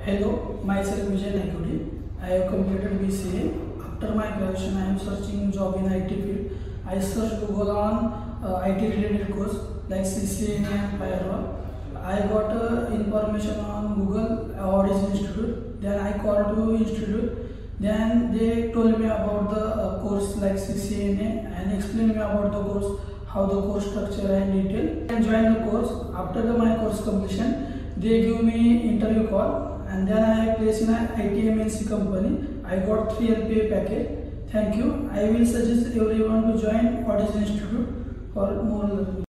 Hello, myself Vijay Naikudi. I have completed BCA. After my graduation, I am searching job in IT field. I searched Google on IT related course like CCNA and Firewall. I got information on Google Audition Institute. Then I called to institute. Then they told me about the course like CCNA and explained me about the course, how the course structure and detail. I joined the course. After my course completion, they give me interview call, and then I placed in an IT MNC company. I got 3 LPA package. Thank you. I will suggest everyone to join Audition Institute for more learning.